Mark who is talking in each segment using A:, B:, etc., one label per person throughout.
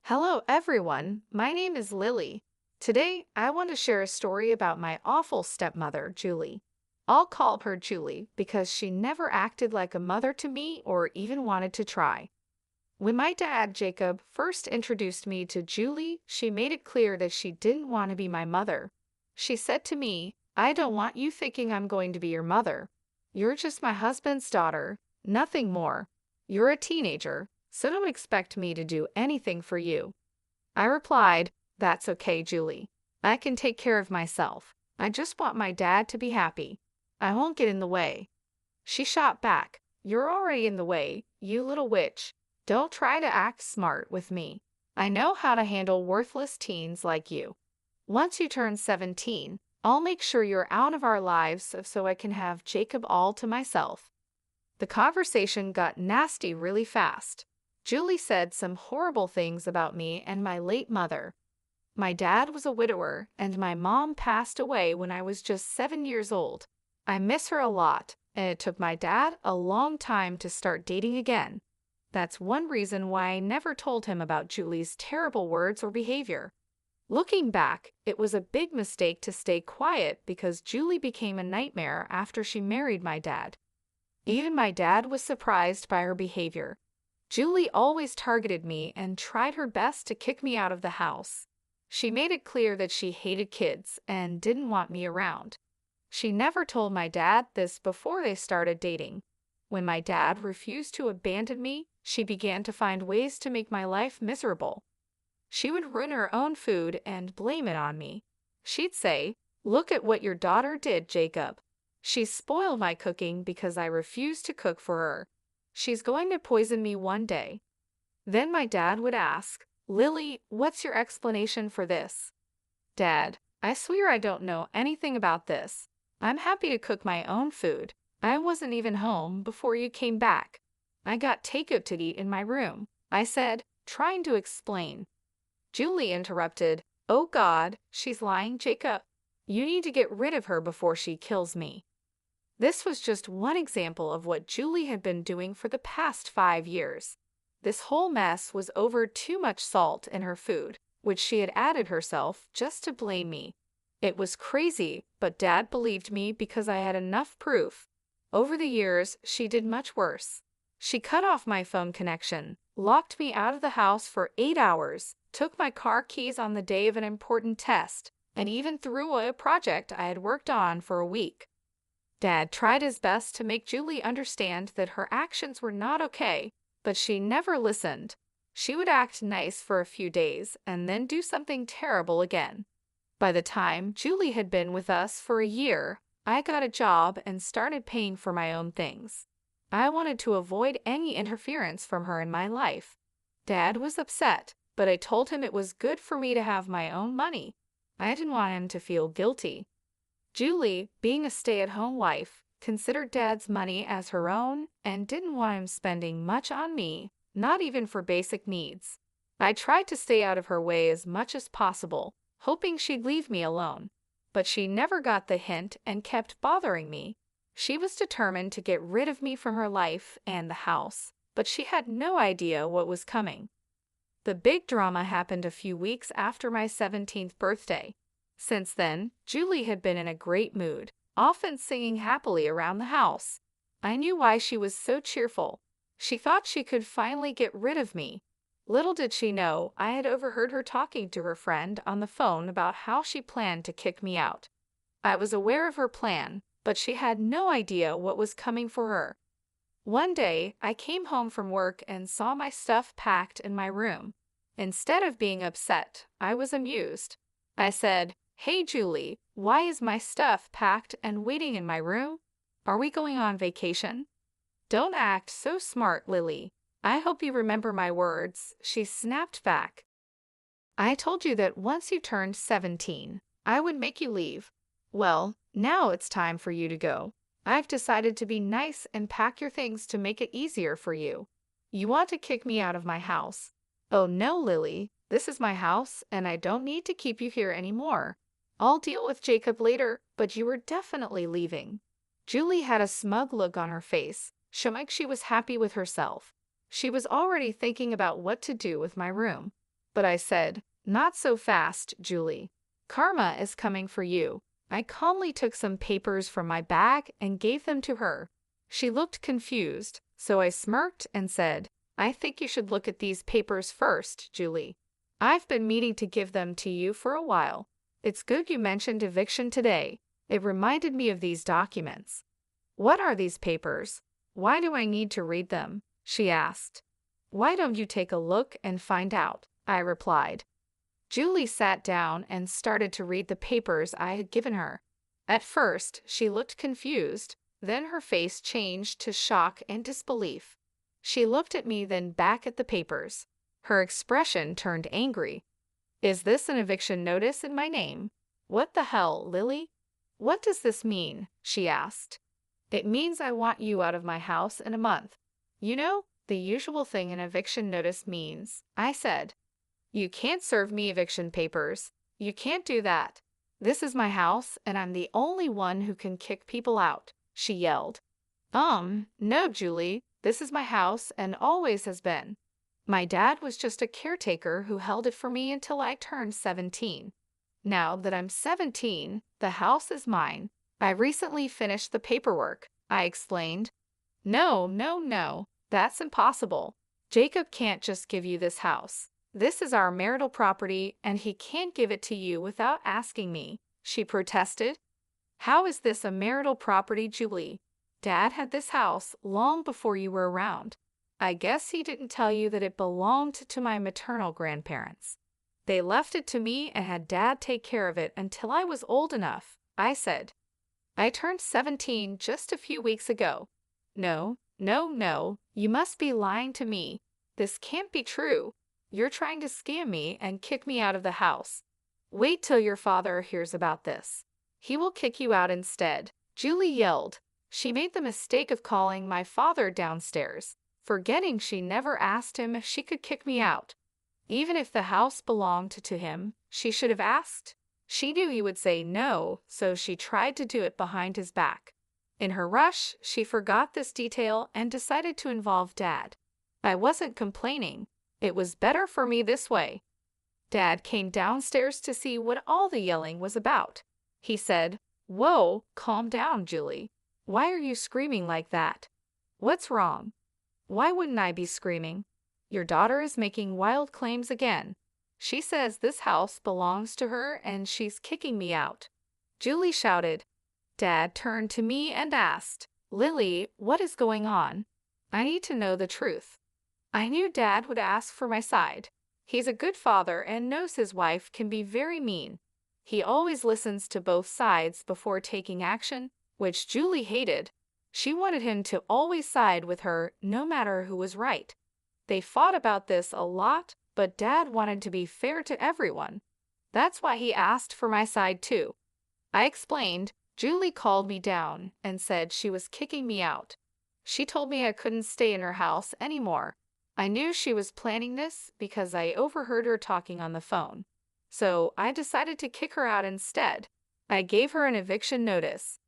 A: Hello, everyone. My name is Lily. Today, I want to share a story about my awful stepmother, Julie. I'll call her Julie because she never acted like a mother to me or even wanted to try. When my dad, Jacob, first introduced me to Julie, she made it clear that she didn't want to be my mother. She said to me, "I don't want you thinking I'm going to be your mother. You're just my husband's daughter, nothing more. You're a teenager, so don't expect me to do anything for you." I replied, "That's okay, Julie. I can take care of myself. I just want my dad to be happy. I won't get in the way." She shot back, "You're already in the way, you little witch. Don't try to act smart with me. I know how to handle worthless teens like you. Once you turn 17, I'll make sure you're out of our lives so I can have Jacob all to myself." The conversation got nasty really fast. Julie said some horrible things about me and my late mother. My dad was a widower, and my mom passed away when I was just 7 years old. I miss her a lot, and it took my dad a long time to start dating again. That's one reason why I never told him about Julie's terrible words or behavior. Looking back, it was a big mistake to stay quiet because Julie became a nightmare after she married my dad. Even my dad was surprised by her behavior. Julie always targeted me and tried her best to kick me out of the house. She made it clear that she hated kids and didn't want me around. She never told my dad this before they started dating. When my dad refused to abandon me, she began to find ways to make my life miserable. She would ruin her own food and blame it on me. She'd say, "Look at what your daughter did, Jacob. She spoiled my cooking because I refused to cook for her. She's going to poison me one day." Then my dad would ask, "Lily, what's your explanation for this?" "Dad, I swear I don't know anything about this. I'm happy to cook my own food. I wasn't even home before you came back. I got takeout to eat in my room," I said, trying to explain. Julie interrupted, "Oh God, she's lying, Jacob. You need to get rid of her before she kills me." This was just one example of what Julie had been doing for the past 5 years. This whole mess was over too much salt in her food, which she had added herself just to blame me. It was crazy, but Dad believed me because I had enough proof. Over the years, she did much worse. She cut off my phone connection, locked me out of the house for 8 hours, took my car keys on the day of an important test, and even threw away a project I had worked on for a week. Dad tried his best to make Julie understand that her actions were not okay, but she never listened. She would act nice for a few days and then do something terrible again. By the time Julie had been with us for a year, I got a job and started paying for my own things. I wanted to avoid any interference from her in my life. Dad was upset, but I told him it was good for me to have my own money. I didn't want him to feel guilty. Julie, being a stay-at-home wife, considered Dad's money as her own and didn't want him spending much on me, not even for basic needs. I tried to stay out of her way as much as possible, hoping she'd leave me alone. But she never got the hint and kept bothering me. She was determined to get rid of me from her life and the house, but she had no idea what was coming. The big drama happened a few weeks after my 17th birthday. Since then, Julie had been in a great mood, often singing happily around the house. I knew why she was so cheerful. She thought she could finally get rid of me. Little did she know, I had overheard her talking to her friend on the phone about how she planned to kick me out. I was aware of her plan, but she had no idea what was coming for her. One day, I came home from work and saw my stuff packed in my room. Instead of being upset, I was amused. I said, "Hey Julie, why is my stuff packed and waiting in my room? Are we going on vacation?" "Don't act so smart, Lily. I hope you remember my words," she snapped back. "I told you that once you turned 17, I would make you leave. Well, now it's time for you to go. I've decided to be nice and pack your things to make it easier for you. You want to kick me out of my house. Oh no, Lily, this is my house and I don't need to keep you here anymore. I'll deal with Jacob later, but you are definitely leaving." Julie had a smug look on her face, showing like she was happy with herself. She was already thinking about what to do with my room. But I said, "Not so fast, Julie. Karma is coming for you." I calmly took some papers from my bag and gave them to her. She looked confused, so I smirked and said, "I think you should look at these papers first, Julie. I've been meaning to give them to you for a while. It's good you mentioned eviction today. It reminded me of these documents." "What are these papers? Why do I need to read them?" she asked. "Why don't you take a look and find out?" I replied. Julie sat down and started to read the papers I had given her. At first, she looked confused, then her face changed to shock and disbelief. She looked at me, then back at the papers. Her expression turned angry. "Is this an eviction notice in my name?" "What the hell, Lily? What does this mean?" she asked. "It means I want you out of my house in a month. You know, the usual thing an eviction notice means," I said. "You can't serve me eviction papers. You can't do that. This is my house, and I'm the only one who can kick people out," she yelled. No, Julie, this is my house and always has been. My dad was just a caretaker who held it for me until I turned 17. Now that I'm 17, the house is mine. I recently finished the paperwork," I explained. No, that's impossible. Jacob can't just give you this house. This is our marital property, and he can't give it to you without asking me," she protested. "How is this a marital property, Julie? Dad had this house long before you were around. I guess he didn't tell you that it belonged to my maternal grandparents. They left it to me and had Dad take care of it until I was old enough," I said. "I turned 17 just a few weeks ago." No, you must be lying to me. This can't be true. You're trying to scam me and kick me out of the house. Wait till your father hears about this. He will kick you out instead," Julie yelled. She made the mistake of calling my father downstairs, forgetting she never asked him if she could kick me out. Even if the house belonged to him, she should have asked. She knew he would say no, so she tried to do it behind his back. In her rush, she forgot this detail and decided to involve Dad. I wasn't complaining. It was better for me this way. Dad came downstairs to see what all the yelling was about. He said, "Whoa, calm down, Julie. Why are you screaming like that? What's wrong?" "Why wouldn't I be screaming? Your daughter is making wild claims again. She says this house belongs to her and she's kicking me out," Julie shouted. Dad turned to me and asked, "Lily, what is going on? I need to know the truth." I knew Dad would ask for my side. He's a good father and knows his wife can be very mean. He always listens to both sides before taking action, which Julie hated. She wanted him to always side with her, no matter who was right. They fought about this a lot, but Dad wanted to be fair to everyone. That's why he asked for my side too. I explained. Julie called me down and said she was kicking me out. She told me I couldn't stay in her house anymore. I knew she was planning this because I overheard her talking on the phone. So I decided to kick her out instead. I gave her an eviction notice.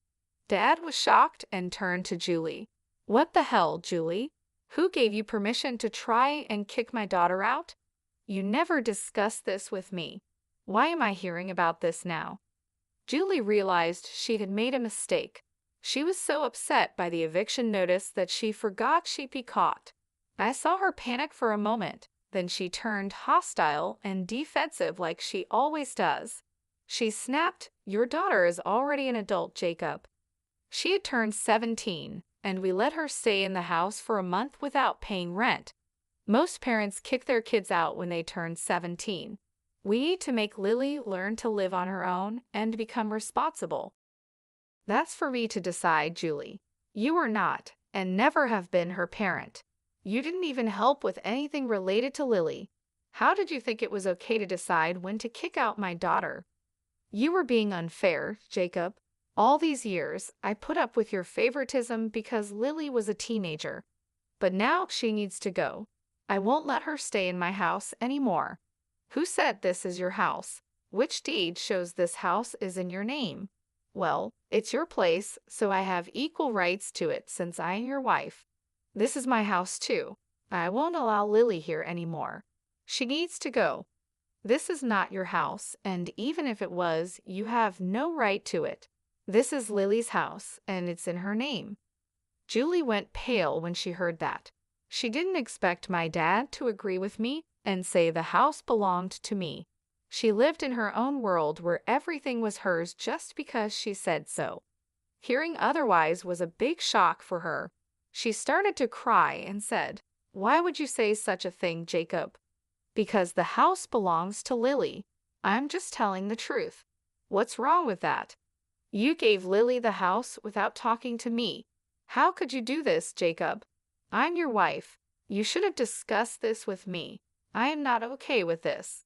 A: Dad was shocked and turned to Julie. "What the hell, Julie? Who gave you permission to try and kick my daughter out? You never discussed this with me. Why am I hearing about this now?" Julie realized she had made a mistake. She was so upset by the eviction notice that she forgot she'd be caught. I saw her panic for a moment, then she turned hostile and defensive like she always does. She snapped, "Your daughter is already an adult, Jacob." She had turned 17, and we let her stay in the house for a month without paying rent. Most parents kick their kids out when they turn 17. We need to make Lily learn to live on her own and become responsible. That's for me to decide, Julie. You are not, and never have been, her parent. You didn't even help with anything related to Lily. How did you think it was okay to decide when to kick out my daughter? You were being unfair, Jacob. All these years, I put up with your favoritism because Lily was a teenager. But now she needs to go. I won't let her stay in my house anymore. Who said this is your house? Which deed shows this house is in your name? Well, it's your place, so I have equal rights to it since I am your wife. This is my house too. I won't allow Lily here anymore. She needs to go. This is not your house, and even if it was, you have no right to it. This is Lily's house, and it's in her name." Julie went pale when she heard that. She didn't expect my dad to agree with me and say the house belonged to me. She lived in her own world where everything was hers just because she said so. Hearing otherwise was a big shock for her. She started to cry and said, "Why would you say such a thing, Jacob?" "Because the house belongs to Lily. I'm just telling the truth. What's wrong with that? You gave Lily the house without talking to me. How could you do this, Jacob? I'm your wife. You should have discussed this with me. I am not okay with this.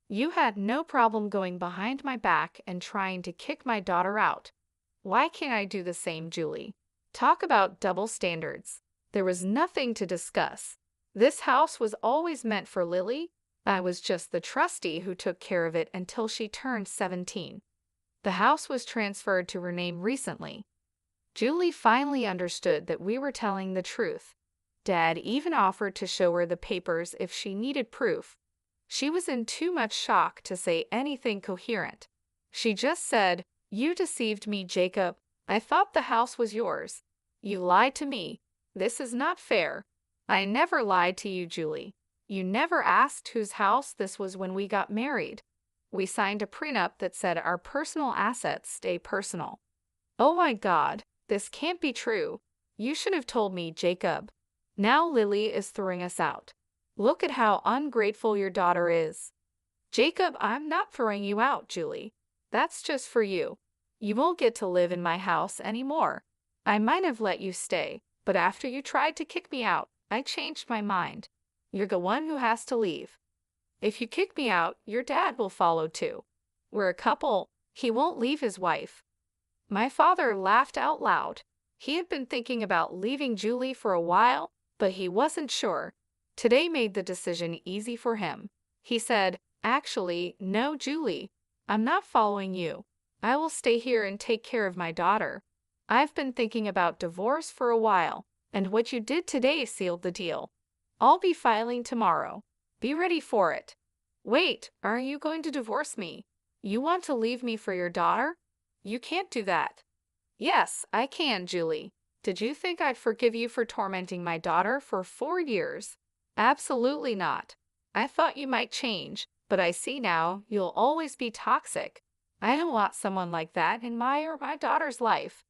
A: You had no problem going behind my back and trying to kick my daughter out. Why can't I do the same, Julie? Talk about double standards. There was nothing to discuss. This house was always meant for Lily. I was just the trustee who took care of it until she turned 17. The house was transferred to her name recently." Julie finally understood that we were telling the truth. Dad even offered to show her the papers if she needed proof. She was in too much shock to say anything coherent. She just said, "You deceived me, Jacob. I thought the house was yours. You lied to me. This is not fair." "I never lied to you, Julie. You never asked whose house this was when we got married. We signed a prenup that said our personal assets stay personal." "Oh my God, this can't be true. You should have told me, Jacob. Now Lily is throwing us out. Look at how ungrateful your daughter is." "Jacob, I'm not throwing you out, Julie. That's just for you. You won't get to live in my house anymore. I might have let you stay, but after you tried to kick me out, I changed my mind. You're the one who has to leave. If you kick me out, your dad will follow too. We're a couple. He won't leave his wife." My father laughed out loud. He had been thinking about leaving Julie for a while, but he wasn't sure. Today made the decision easy for him. He said, "Actually, no, Julie. I'm not following you. I will stay here and take care of my daughter. I've been thinking about divorce for a while, and what you did today sealed the deal. I'll be filing tomorrow. Be ready for it." "Wait, are you going to divorce me? You want to leave me for your daughter? You can't do that." "Yes, I can, Julie. Did you think I'd forgive you for tormenting my daughter for 4 years? Absolutely not. I thought you might change, but I see now you'll always be toxic. I don't want someone like that in my or my daughter's life."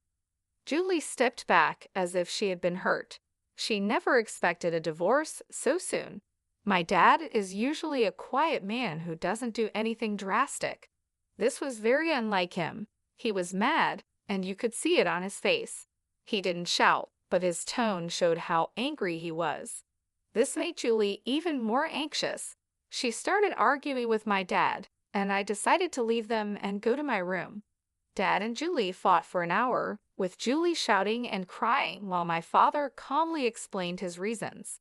A: Julie stepped back as if she had been hurt. She never expected a divorce so soon. My dad is usually a quiet man who doesn't do anything drastic. This was very unlike him. He was mad, and you could see it on his face. He didn't shout, but his tone showed how angry he was. This made Julie even more anxious. She started arguing with my dad, and I decided to leave them and go to my room. Dad and Julie fought for an hour, with Julie shouting and crying while my father calmly explained his reasons.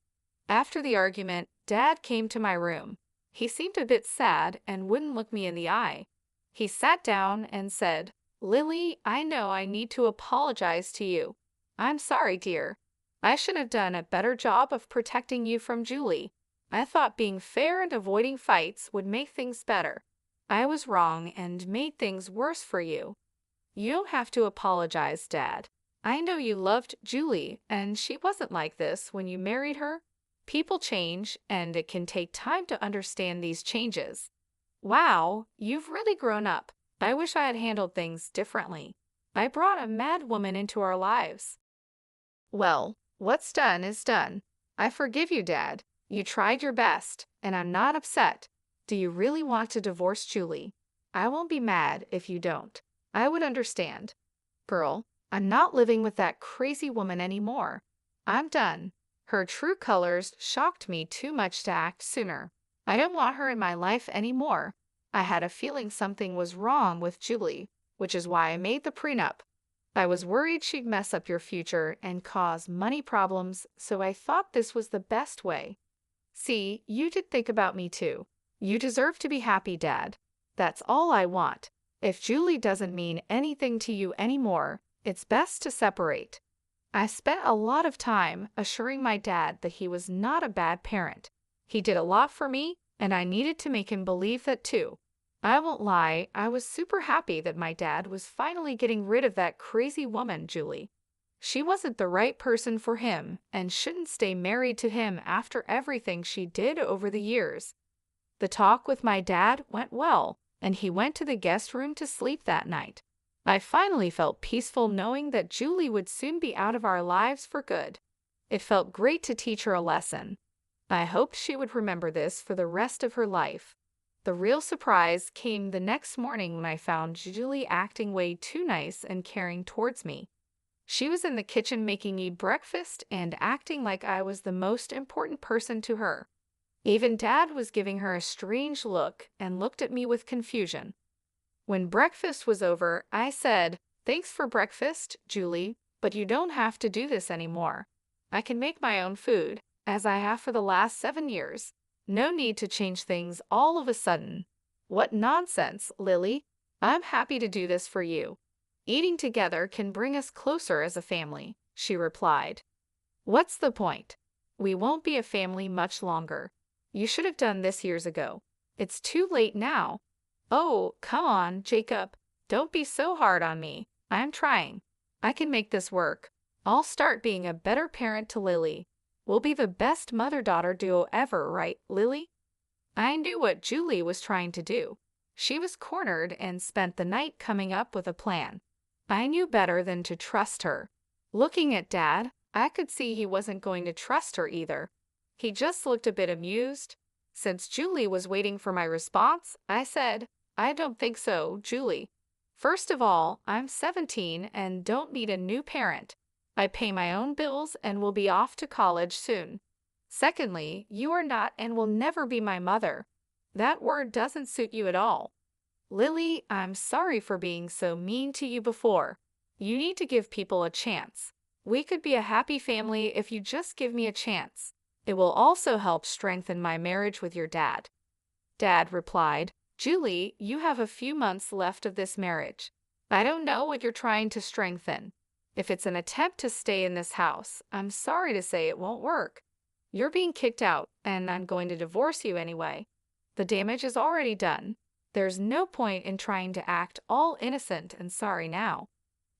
A: After the argument, Dad came to my room. He seemed a bit sad and wouldn't look me in the eye. He sat down and said, "Lily, I know I need to apologize to you. I'm sorry, dear. I should have done a better job of protecting you from Julie. I thought being fair and avoiding fights would make things better. I was wrong and made things worse for you." "You don't have to apologize, Dad. I know you loved Julie, and she wasn't like this when you married her. People change, and it can take time to understand these changes." "Wow, you've really grown up. I wish I had handled things differently. I brought a mad woman into our lives." "Well, what's done is done. I forgive you, Dad. You tried your best, and I'm not upset. Do you really want to divorce Julie? I won't be mad if you don't. I would understand. Girl, I'm not living with that crazy woman anymore. I'm done. Her true colors shocked me too much to act sooner. I don't want her in my life anymore. I had a feeling something was wrong with Julie, which is why I made the prenup. I was worried she'd mess up your future and cause money problems, so I thought this was the best way. See, you did think about me too. You deserve to be happy, Dad. That's all I want. If Julie doesn't mean anything to you anymore, it's best to separate." I spent a lot of time assuring my dad that he was not a bad parent. He did a lot for me, and I needed to make him believe that too. I won't lie, I was super happy that my dad was finally getting rid of that crazy woman, Julie. She wasn't the right person for him and shouldn't stay married to him after everything she did over the years. The talk with my dad went well, and he went to the guest room to sleep that night. I finally felt peaceful knowing that Julie would soon be out of our lives for good. It felt great to teach her a lesson. I hoped she would remember this for the rest of her life. The real surprise came the next morning when I found Julie acting way too nice and caring towards me. She was in the kitchen making me breakfast and acting like I was the most important person to her. Even Dad was giving her a strange look and looked at me with confusion. When breakfast was over, I said, "Thanks for breakfast, Julie, but you don't have to do this anymore. I can make my own food, as I have for the last 7 years. No need to change things all of a sudden." "What nonsense, Lily. I'm happy to do this for you. Eating together can bring us closer as a family," she replied. "What's the point? We won't be a family much longer. You should have done this years ago. It's too late now." "Oh, come on, Jacob. Don't be so hard on me. I'm trying. I can make this work. I'll start being a better parent to Lily. We'll be the best mother-daughter duo ever, right, Lily?" I knew what Julie was trying to do. She was cornered and spent the night coming up with a plan. I knew better than to trust her. Looking at Dad, I could see he wasn't going to trust her either. He just looked a bit amused. Since Julie was waiting for my response, I said, "I don't think so, Julie. First of all, I'm 17 and don't need a new parent. I pay my own bills and will be off to college soon. Secondly, you are not and will never be my mother. That word doesn't suit you at all. Lily, I'm sorry for being so mean to you before. You need to give people a chance. We could be a happy family if you just give me a chance. It will also help strengthen my marriage with your dad." Dad replied, "Julie, you have a few months left of this marriage. I don't know what you're trying to strengthen. If it's an attempt to stay in this house, I'm sorry to say it won't work. You're being kicked out, and I'm going to divorce you anyway. The damage is already done. There's no point in trying to act all innocent and sorry now.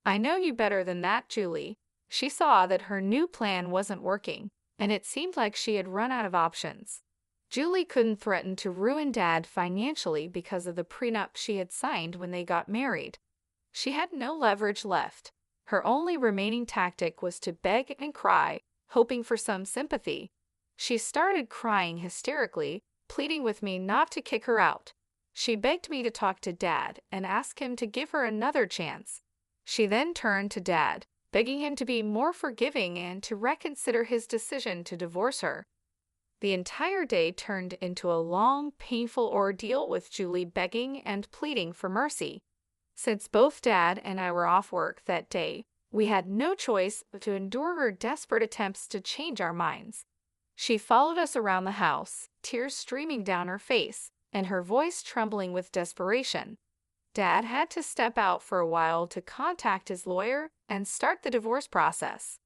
A: I know you better than that, Julie." She saw that her new plan wasn't working, and it seemed like she had run out of options. Julie couldn't threaten to ruin Dad financially because of the prenup she had signed when they got married. She had no leverage left. Her only remaining tactic was to beg and cry, hoping for some sympathy. She started crying hysterically, pleading with me not to kick her out. She begged me to talk to Dad and ask him to give her another chance. She then turned to Dad, begging him to be more forgiving and to reconsider his decision to divorce her. The entire day turned into a long, painful ordeal with Julie begging and pleading for mercy. Since both Dad and I were off work that day, we had no choice but to endure her desperate attempts to change our minds. She followed us around the house, tears streaming down her face, and her voice trembling with desperation. Dad had to step out for a while to contact his lawyer and start the divorce process.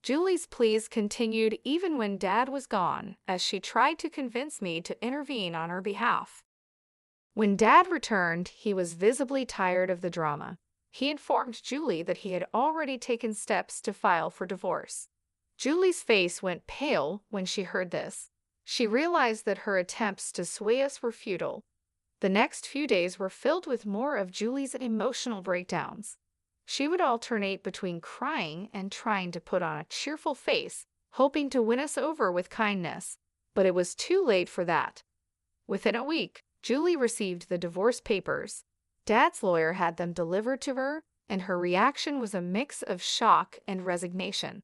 A: Julie's pleas continued even when Dad was gone, as she tried to convince me to intervene on her behalf. When Dad returned, he was visibly tired of the drama. He informed Julie that he had already taken steps to file for divorce. Julie's face went pale when she heard this. She realized that her attempts to sway us were futile. The next few days were filled with more of Julie's emotional breakdowns. She would alternate between crying and trying to put on a cheerful face, hoping to win us over with kindness. But it was too late for that. Within a week, Julie received the divorce papers. Dad's lawyer had them delivered to her, and her reaction was a mix of shock and resignation.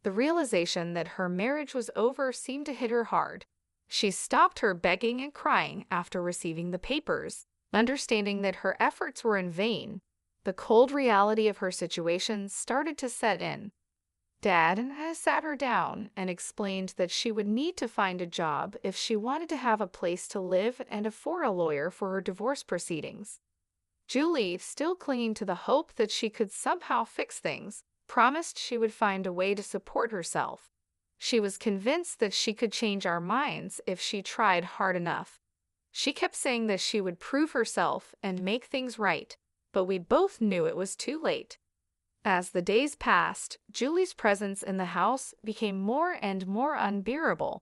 A: The realization that her marriage was over seemed to hit her hard. She stopped her begging and crying after receiving the papers, understanding that her efforts were in vain. The cold reality of her situation started to set in. Dad sat her down and explained that she would need to find a job if she wanted to have a place to live and afford a lawyer for her divorce proceedings. Julie, still clinging to the hope that she could somehow fix things, promised she would find a way to support herself. She was convinced that she could change our minds if she tried hard enough. She kept saying that she would prove herself and make things right, but we both knew it was too late. As the days passed, Julie's presence in the house became more and more unbearable.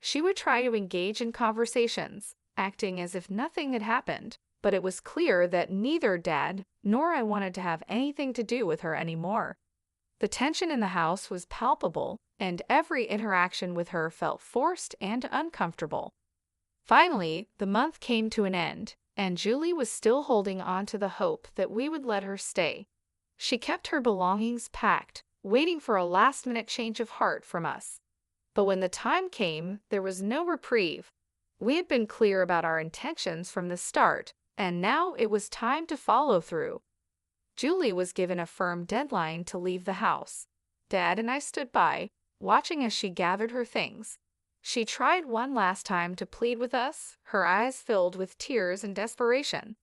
A: She would try to engage in conversations, acting as if nothing had happened, but it was clear that neither Dad nor I wanted to have anything to do with her anymore. The tension in the house was palpable, and every interaction with her felt forced and uncomfortable. Finally, the month came to an end, and Julie was still holding on to the hope that we would let her stay. She kept her belongings packed, waiting for a last-minute change of heart from us. But when the time came, there was no reprieve. We had been clear about our intentions from the start, and now it was time to follow through. Julie was given a firm deadline to leave the house. Dad and I stood by, watching as she gathered her things. She tried one last time to plead with us, her eyes filled with tears and desperation.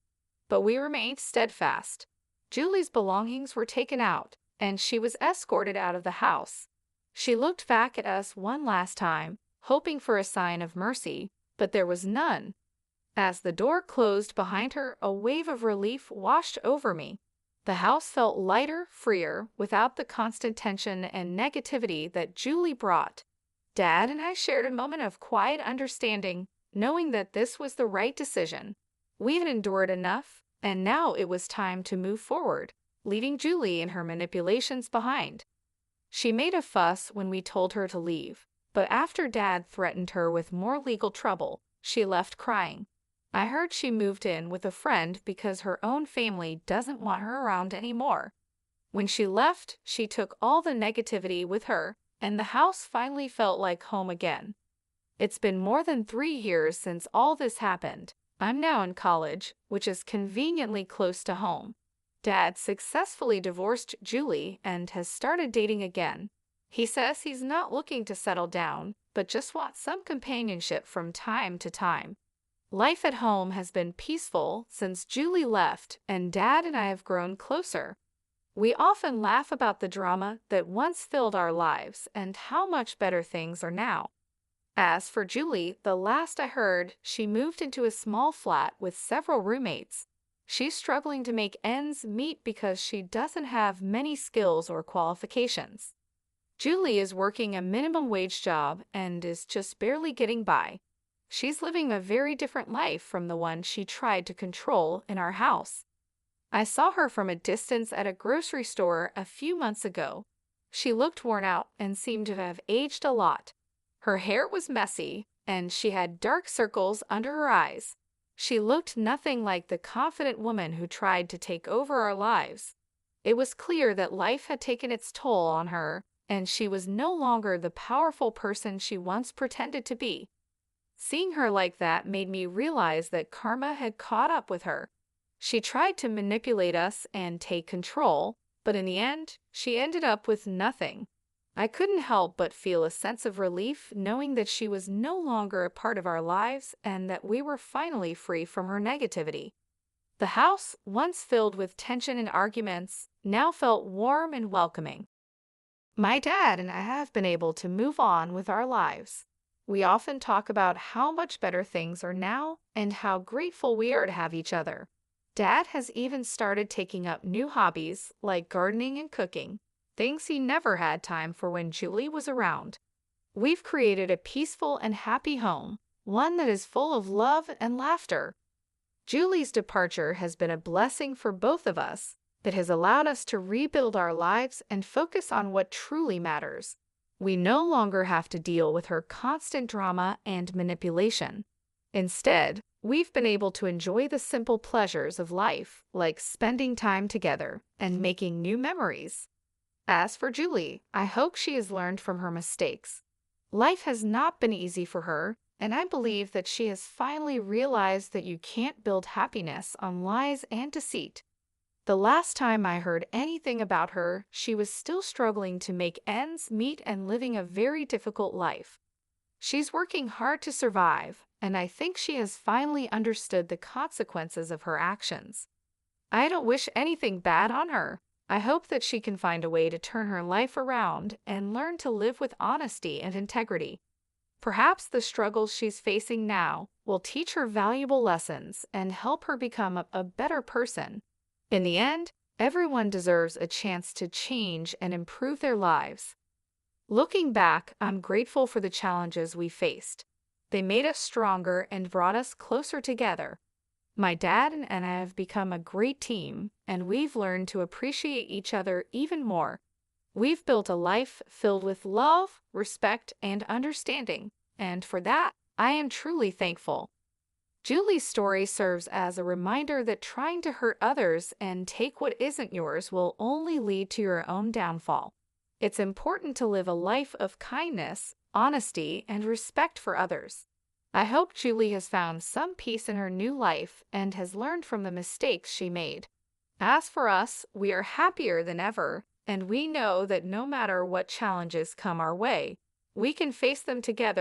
A: But we remained steadfast. Julie's belongings were taken out, and she was escorted out of the house. She looked back at us one last time, hoping for a sign of mercy, but there was none. As the door closed behind her, a wave of relief washed over me. The house felt lighter, freer, without the constant tension and negativity that Julie brought. Dad and I shared a moment of quiet understanding, knowing that this was the right decision. We had endured enough, and now it was time to move forward, leaving Julie and her manipulations behind. She made a fuss when we told her to leave, but after Dad threatened her with more legal trouble, she left crying. I heard she moved in with a friend because her own family doesn't want her around anymore. When she left, she took all the negativity with her, and the house finally felt like home again. It's been more than 3 years since all this happened. I'm now in college, which is conveniently close to home. Dad successfully divorced Julie and has started dating again. He says he's not looking to settle down, but just wants some companionship from time to time. Life at home has been peaceful since Julie left, and Dad and I have grown closer. We often laugh about the drama that once filled our lives and how much better things are now. As for Julie, the last I heard, she moved into a small flat with several roommates. She's struggling to make ends meet because she doesn't have many skills or qualifications. Julie is working a minimum wage job and is just barely getting by. She's living a very different life from the one she tried to control in our house. I saw her from a distance at a grocery store a few months ago. She looked worn out and seemed to have aged a lot. Her hair was messy, and she had dark circles under her eyes. She looked nothing like the confident woman who tried to take over our lives. It was clear that life had taken its toll on her, and she was no longer the powerful person she once pretended to be. Seeing her like that made me realize that karma had caught up with her. She tried to manipulate us and take control, but in the end, she ended up with nothing. I couldn't help but feel a sense of relief knowing that she was no longer a part of our lives and that we were finally free from her negativity. The house, once filled with tension and arguments, now felt warm and welcoming. My dad and I have been able to move on with our lives. We often talk about how much better things are now and how grateful we are to have each other. Dad has even started taking up new hobbies like gardening and cooking, things he never had time for when Julie was around. We've created a peaceful and happy home, one that is full of love and laughter. Julie's departure has been a blessing for both of us. It has allowed us to rebuild our lives and focus on what truly matters. We no longer have to deal with her constant drama and manipulation. Instead, we've been able to enjoy the simple pleasures of life, like spending time together and making new memories. As for Julie, I hope she has learned from her mistakes. Life has not been easy for her, and I believe that she has finally realized that you can't build happiness on lies and deceit. The last time I heard anything about her, she was still struggling to make ends meet and living a very difficult life. She's working hard to survive, and I think she has finally understood the consequences of her actions. I don't wish anything bad on her, I hope that she can find a way to turn her life around and learn to live with honesty and integrity. Perhaps the struggles she's facing now will teach her valuable lessons and help her become a better person. In the end, everyone deserves a chance to change and improve their lives. Looking back, I'm grateful for the challenges we faced. They made us stronger and brought us closer together. My dad and I have become a great team, and we've learned to appreciate each other even more. We've built a life filled with love, respect, and understanding, and for that, I am truly thankful. Julie's story serves as a reminder that trying to hurt others and take what isn't yours will only lead to your own downfall. It's important to live a life of kindness, honesty, and respect for others. I hope Julie has found some peace in her new life and has learned from the mistakes she made. As for us, we are happier than ever, and we know that no matter what challenges come our way, we can face them together